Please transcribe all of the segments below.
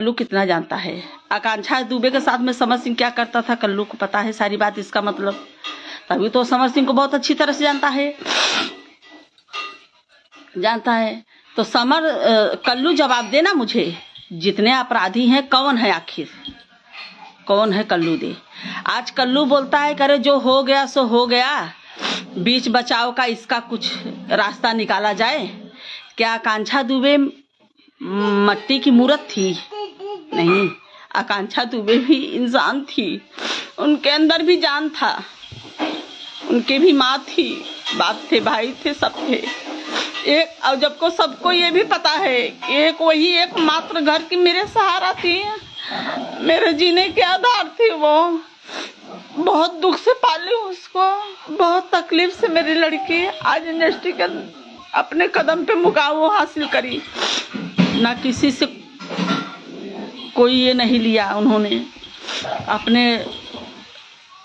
कल्लू कितना जानता है। आकांक्षा दुबे के साथ में समर सिंह क्या करता था कल्लू को पता है सारी बात। इसका मतलब तभी तो समर सिंह को बहुत अच्छी तरह से जानता है। तो कल्लू जवाब देना मुझे, जितने अपराधी हैं कौन है, आखिर कौन है कल्लू दे। आज कल्लू बोलता है करे जो हो गया सो हो गया, बीच बचाव का इसका कुछ रास्ता निकाला जाए। क्या आकांक्षा दुबे मट्टी की मूरत थी? नहीं, आकांक्षा दुबे भी इंसान थी, उनके अंदर भी जान था, उनके भी माँ थी, बाप थे, भाई थे, सब थे एक। और जब को सबको ये भी पता है कि एक वही एकमात्र घर की मेरे सहारा थी, मेरे जीने के आधार थी। वो बहुत दुख से पाली उसको, बहुत तकलीफ से मेरी लड़की आज इंडस्ट्री के अपने कदम पे मुकाम हासिल करी। ना किसी से कोई ये नहीं लिया, उन्होंने अपने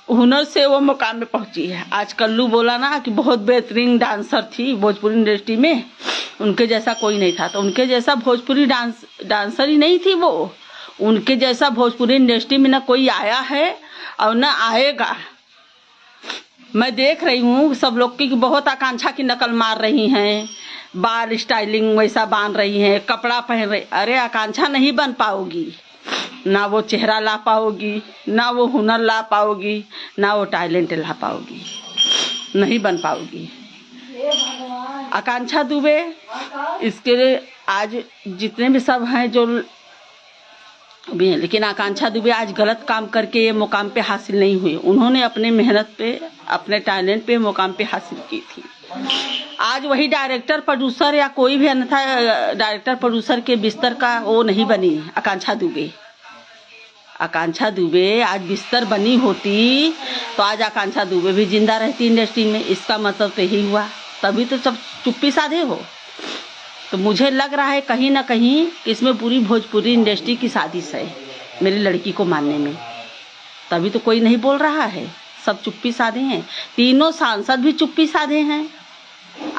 हुनर से वो मुकाम पे पहुंची है। आज कल्लू बोला ना कि बहुत बेहतरीन डांसर थी भोजपुरी इंडस्ट्री में, उनके जैसा कोई नहीं था। तो उनके जैसा भोजपुरी डांसर ही नहीं थी वो, उनके जैसा भोजपुरी इंडस्ट्री में ना कोई आया है और ना आएगा। मैं देख रही हूँ सब लोग की बहुत आकांक्षा की नकल मार रही हैं, बाल स्टाइलिंग वैसा बांध रही हैं, कपड़ा पहन रही। अरे आकांक्षा नहीं बन पाओगी, ना वो चेहरा ला पाओगी, ना वो हुनर ला पाओगी, ना वो टैलेंट ला पाओगी, नहीं बन पाओगी आकांक्षा दुबे। इसके लिए आज जितने भी सब हैं जो भी हैं, लेकिन आकांक्षा दुबे आज गलत काम करके ये मुकाम पे हासिल नहीं हुई। उन्होंने अपने मेहनत पे, अपने टैलेंट पे मुकाम पे हासिल की थी। आज वही डायरेक्टर प्रोड्यूसर या कोई भी अन्यथा डायरेक्टर प्रोड्यूसर के बिस्तर का वो नहीं बनी आकांक्षा दुबे। आकांक्षा दुबे आज बिस्तर बनी होती तो आज आकांक्षा दुबे भी जिंदा रहती इंडस्ट्री में। इसका मतलब तो यही हुआ, तभी तो सब चुप्पी साधे हो। तो मुझे लग रहा है कहीं ना कहीं इसमें पूरी भोजपुरी इंडस्ट्री की साजिश है मेरी लड़की को मारने में, तभी तो कोई नहीं बोल रहा है, सब चुप्पी साधे हैं। तीनों सांसद भी चुप्पी साधे हैं।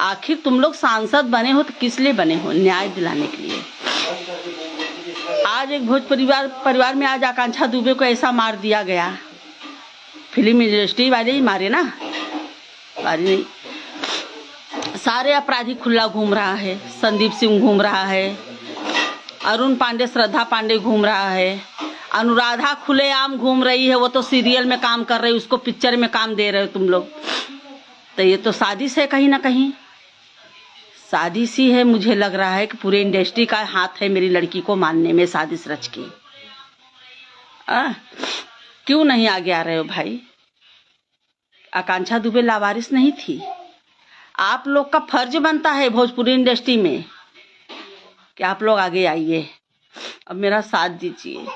आखिर तुम लोग सांसद बने हो तो किस लिए बने हो? न्याय दिलाने के लिए। आज एक भोजपुरी परिवार में आज आकांक्षा दुबे को ऐसा मार दिया गया। फिल्म इंडस्ट्री वाले ही मारे ना, मारे नहीं। सारे अपराधी खुला घूम रहा है, संदीप सिंह घूम रहा है, अरुण पांडे, श्रद्धा पांडे घूम रहा है, अनुराधा खुलेआम घूम रही है। वो तो सीरियल में काम कर रही है, उसको पिक्चर में काम दे रहे हो तुम लोग। तो ये तो साजिश है, कहीं ना कहीं साजिश ही है। मुझे लग रहा है कि पूरे इंडस्ट्री का हाथ है मेरी लड़की को मारने में, साजिश रच के। क्यों नहीं आगे आ रहे हो भाई? आकांक्षा दुबे लावारिस नहीं थी। आप लोग का फर्ज बनता है भोजपुरी इंडस्ट्री में कि आप लोग आगे आइए, अब मेरा साथ दीजिए।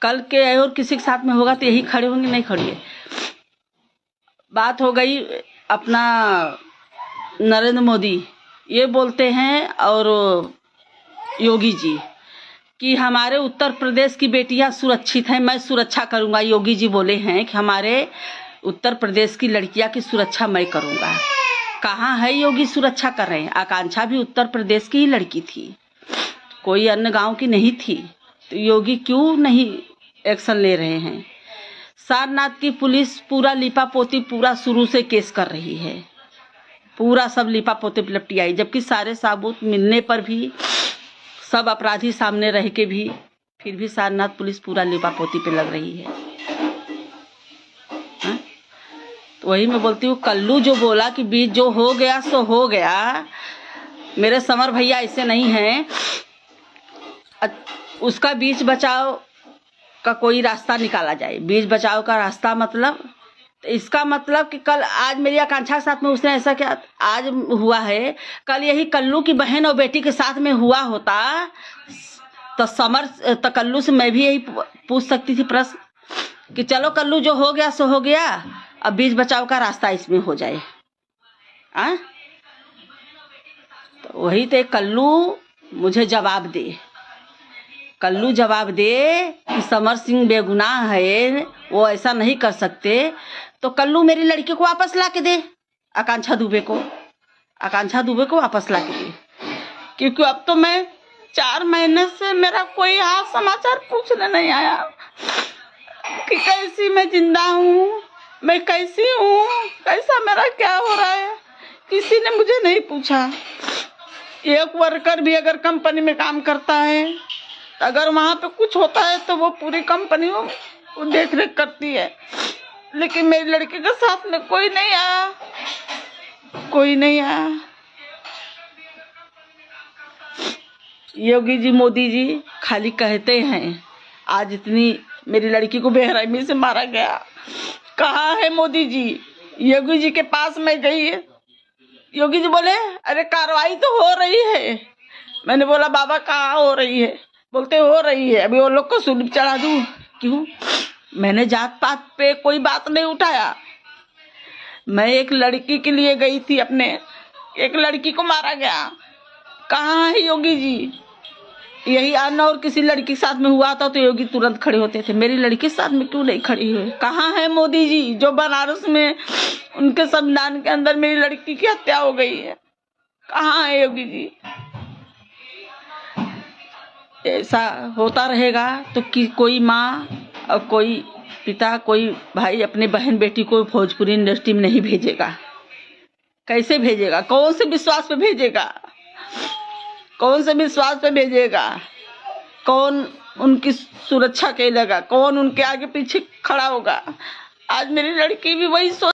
कल के और किसी के साथ में होगा तो यही खड़े होंगे, नहीं खड़िए। बात हो गई अपना नरेंद्र मोदी ये बोलते हैं और योगी जी कि हमारे उत्तर प्रदेश की बेटियां सुरक्षित हैं, मैं सुरक्षा करूंगा। योगी जी बोले हैं कि हमारे उत्तर प्रदेश की लड़कियां की सुरक्षा मैं करूंगा। कहाँ है योगी सुरक्षा कर रहे हैं? आकांक्षा भी उत्तर प्रदेश की ही लड़की थी, कोई अन्य गांव की नहीं थी। तो योगी क्यों नहीं एक्शन ले रहे हैं? सारनाथ की पुलिस पूरा लिपापोती पूरा शुरू से केस कर रही है, पूरा सब लिपापोती लपटी आई, जबकि सारे सबूत मिलने पर भी, सब अपराधी सामने रह के भी, फिर भी सारनाथ पुलिस पूरा लिपापोती पे लग रही है। तो वही मैं बोलती हूँ, कल्लू जो बोला कि बीच जो हो गया सो हो गया, मेरे समर भैया ऐसे नहीं हैं। उसका बीच बचाव का कोई रास्ता निकाला जाए। बीच बचाव का रास्ता मतलब, तो इसका मतलब कि कल आज मेरी आकांक्षा के साथ में उसने ऐसा क्या आज हुआ है, कल यही कल्लू की बहन और बेटी के साथ में हुआ होता तो कल्लू से मैं भी यही पूछ सकती थी प्रश्न कि चलो कल्लू जो हो गया सो हो गया, अब बीच बचाव का रास्ता इसमें हो जाए। तो वही तो कल्लू मुझे जवाब दे, कल्लू जवाब दे कि समर सिंह बेगुनाह है, वो ऐसा नहीं कर सकते। तो कल्लू मेरी लड़की को वापस ला के दे, आकांक्षा दुबे को। आकांक्षा दुबे को वापस ला के दी, क्योंकि अब तो मैं 4 महीने से मेरा कोई हाल समाचार पूछने नहीं आया कि कैसी मैं जिंदा हूँ, मैं कैसी हूँ, कैसा मेरा क्या हो रहा है, किसी ने मुझे नहीं पूछा। एक वर्कर भी अगर कंपनी में काम करता है, अगर वहाँ पे कुछ होता है तो वो पूरी कंपनी वो देख रेख करती है, लेकिन मेरी लड़की के साथ में कोई नहीं आया, कोई नहीं आया। योगी जी, मोदी जी खाली कहते हैं, आज इतनी मेरी लड़की को बेरहमी से मारा गया, कहाँ है मोदी जी? योगी जी के पास में गई है, योगी जी बोले अरे कार्रवाई तो हो रही है। मैंने बोला बाबा कहाँ हो रही है? बोलते हो रही है, अभी वो लोग को सुलभ चढ़ा दूं। क्यों? मैंने जात पात पे कोई बात नहीं उठाया, मैं एक लड़की के लिए गई थी, अपने एक लड़की को मारा गया। कहाँ है योगी जी? यही आना और किसी लड़की के साथ में हुआ था तो योगी तुरंत खड़े होते थे, मेरी लड़की के साथ में क्यों नहीं खड़ी हुई? कहाँ है मोदी जी जो बनारस में उनके संविधान के अंदर मेरी लड़की की हत्या हो गई है? कहाँ है योगी जी? ऐसा होता रहेगा तो कि कोई माँ और कोई पिता, कोई भाई अपने बहन बेटी को भोजपुरी इंडस्ट्री में नहीं भेजेगा। कैसे भेजेगा? कौन से विश्वास पे भेजेगा? कौन से विश्वास पे भेजेगा? कौन उनकी सुरक्षा करेगा? कौन उनके आगे पीछे खड़ा होगा? आज मेरी लड़की भी वही सोच